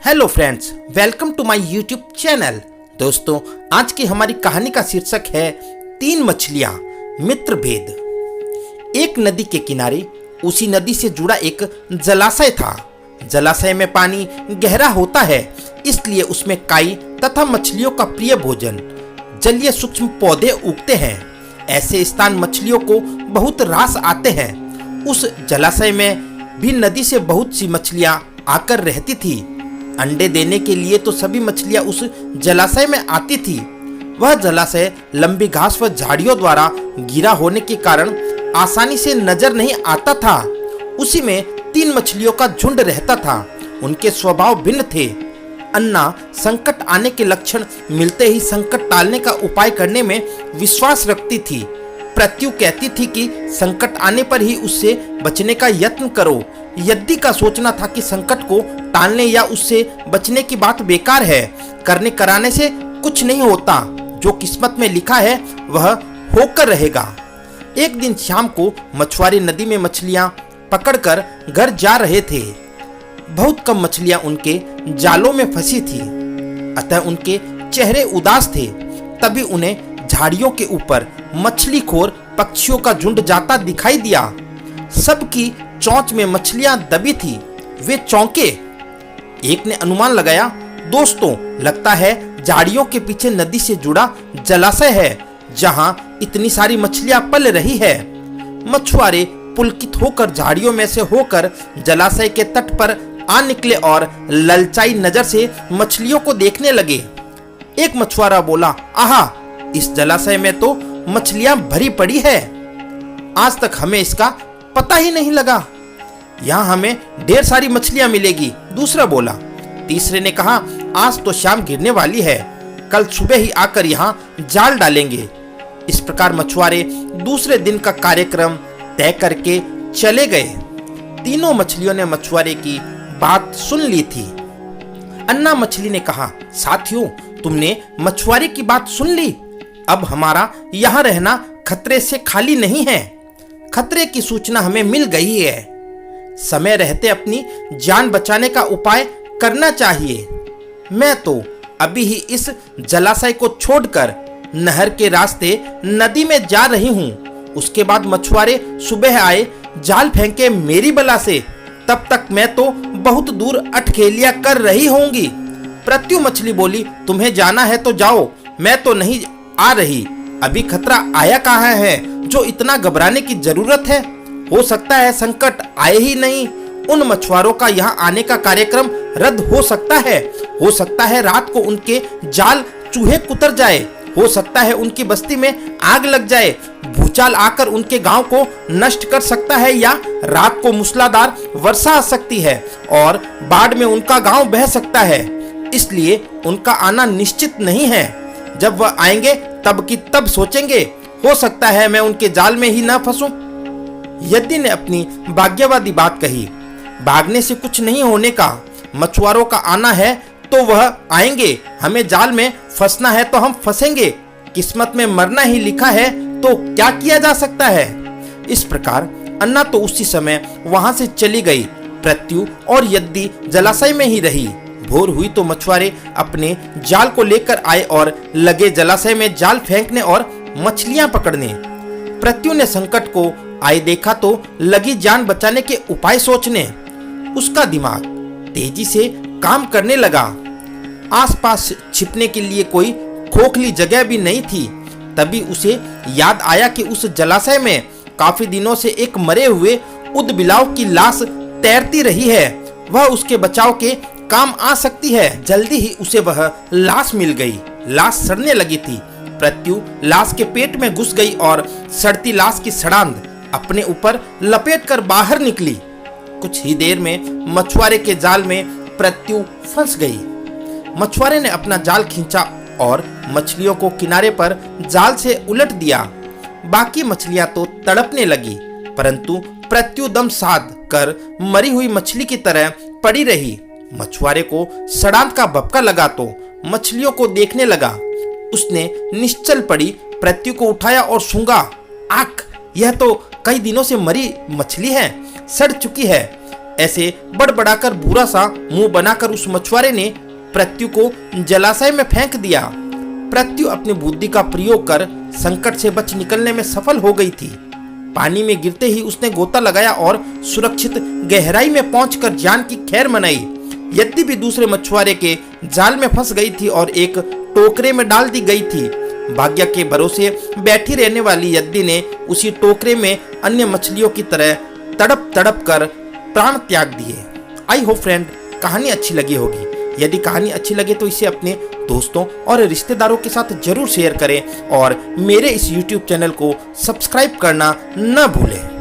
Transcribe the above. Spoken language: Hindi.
Hello friends, welcome to my YouTube channel. दोस्तों, आज की हमारी कहानी का शीर्षक है 3 मछलियां मित्र भेद। एक नदी के किनारे उसी नदी से जुड़ा एक जलाशय था। जलाशय में पानी गहरा होता है, इसलिए उसमें काई तथा मछलियों का प्रिय भोजन जलीय सूक्ष्म पौधे उगते हैं। ऐसे स्थान मछलियों को बहुत रास आते हैं। उस जलाशय में भी नदी से बहुत सी मछलियां आकर रहती थी। अंडे देने के लिए तो सभी मछलियां उस जलाशय में आती थी। वह जलाशय लंबी घास व झाड़ियों द्वारा घिरा होने के कारण आसानी से नजर नहीं आता था। उसी में 3 मछलियों का झुंड रहता था। उनके स्वभाव भिन्न थे। अन्ना संकट आने के लक्षण मिलते ही संकट टालने का उपाय करने में विश्वास रखती थी। प्रत्यु कहती थी कि संकट आने पर ही उससे बचने का यत्न करो। यद्दी का सोचना था कि संकट को टालने या उससे बचने की बात बेकार है। करने कराने से कुछ नहीं होता। जो किस्मत में लिखा है वह होकर रहेगा। एक दिन शाम को मछुआरे नदी में मछलियां पकड़कर घर जा रहे थे। बहुत कम मछलियां उनके जालों में फंसी थी, अतः उनके चेहरे उदास थे। तभी उन्हें झाड़ियों के ऊपर मछलीखोर पक्षियों का झुंड जाता दिखाई दिया। सबकी चोंच में मछलियां दबी थी। वे चौंके। एक ने अनुमान लगाया, दोस्तों, लगता है झाड़ियों के पीछे नदी से जुड़ा जलाशय है, जहां इतनी सारी मछलियां पल रही है। मछुआरे पुलकित होकर झाड़ियों में से होकर जलाशय के तट पर आ निकले और ललचाई नजर से मछलियों को देखने लगे। एक मछुआरा बोला, आहा, इस जलाशय में तो मछलियां भरी पड़ी है। आज तक हमें इसका पता ही नहीं लगा। यहाँ हमें ढेर सारी मछलियां मिलेगी। दूसरा बोला। तीसरे ने कहा, आज तो शाम गिरने वाली है, कल सुबह ही आकर यहाँ जाल डालेंगे। इस प्रकार मछुआरे दूसरे दिन का कार्यक्रम तय करके चले गए। तीनों मछलियों ने मछुआरे की बात सुन ली थी। अन्ना मछली ने कहा, साथियों, तुमने मछुआरे की बात सुन ली। अब हमारा यहाँ रहना खतरे से खाली नहीं है। खतरे की सूचना हमें मिल गई है। समय रहते अपनी जान बचाने का उपाय करना चाहिए। मैं तो अभी ही इस जलाशय को छोड़कर नहर के रास्ते नदी में जा रही हूँ। उसके बाद मछुआरे सुबह आए, जाल फेंके मेरी बला से, तब तक मैं तो बहुत दूर अटखेलियां कर रही होंगी। प्रत्यु मछली बोली, तुम्हें जाना है तो जाओ, मैं तो नहीं आ रही। अभी खतरा आया कहाँ है जो इतना घबराने की जरूरत है। हो सकता है संकट आए ही नहीं। उन मछुआरों का यहाँ आने का कार्यक्रम रद्द हो सकता है। हो सकता है रात को उनके जाल चूहे कुतर जाए। हो सकता है उनकी बस्ती में आग लग जाए। भूचाल आकर उनके गांव को नष्ट कर सकता है, या रात को मूसलाधार वर्षा आ सकती है और बाढ़ में उनका गांव बह सकता है। इसलिए उनका आना निश्चित नहीं है। जब वह आएंगे तब की तब सोचेंगे। हो सकता है मैं उनके जाल में ही ना फंसूं। यद्दी ने अपनी भाग्यवादी बात कही। भागने से कुछ नहीं होने का। मछुआरों का आना है तो वह आएंगे। हमें जाल में फंसना है तो हम फंसेंगे। किस्मत में मरना ही लिखा है तो क्या किया जा सकता है। इस प्रकार अन्ना तो उसी समय वहां से चली गई। प्रत्यु और यद्दी जलाशय में ही रही। भोर हुई तो मछुआरे अपने जाल को लेकर आए और लगे जलाशय में जाल फेंकने और मछलियां पकड़ने। प्रत्यु ने संकट को आए देखा तो लगी जान बचाने के उपाय सोचने। उसका दिमाग तेजी से काम करने लगा। आसपास छिपने के लिए कोई खोखली जगह भी नहीं थी। तभी उसे याद आया कि उस जलाशय में काफी दिनों से एक मरे हुए ऊदबिलाव की लाश तैरती रही है। वह उसके बचाव के काम आ सकती है। जल्दी ही उसे वह लाश मिल गई। लाश सड़ने लगी थी। प्रत्यु लाश के पेट में घुस गई और सड़ती लाश की सड़ांध अपने ऊपर लपेटकर बाहर निकली। कुछ ही देर में मछुआरे के जाल में प्रत्यु फंस गई। मछुआरे ने अपना जाल खींचा और मछलियों को किनारे पर जाल से उलट दिया। बाकी मछलियां तो तड़पने लगी, परंतु प्रत्यु दम साध कर मरी हुई मछली की तरह पड़ी रही। मछुआरे को सड़ांध का भपका लगा तो मछलियों को देखने लगा। उसने निश्चल पड़ी प्रत्यु को उठाया और सूंघा। आख, यह तो कई दिनों से मरी मछली है, सड़ चुकी है। ऐसे बड़बड़ाकर बुरा सा मुंह बनाकर उस मछुआरे ने पृथ्वी को जलाशय में फेंक दिया। पृथ्वी अपनी बुद्धि का प्रयोग कर संकट से बच निकलने में सफल हो गई थी। पानी में गिरते ही उसने गोता लगाया और सुरक्षित गहराई में पहुंचकर जान की खैर मनाई। यद्यपि भी दूसरे मछुआरे के जाल में फंस गई थी और एक टोकरे में डाल दी गई थी। भाग्य के भरोसे बैठी रहने वाली यद्दी ने उसी टोकरे में अन्य मछलियों की तरह तड़प तड़प कर प्राण त्याग दिए। आई होप फ्रेंड कहानी अच्छी लगी होगी। यदि कहानी अच्छी लगे तो इसे अपने दोस्तों और रिश्तेदारों के साथ जरूर शेयर करें और मेरे इस YouTube चैनल को सब्सक्राइब करना न भूलें।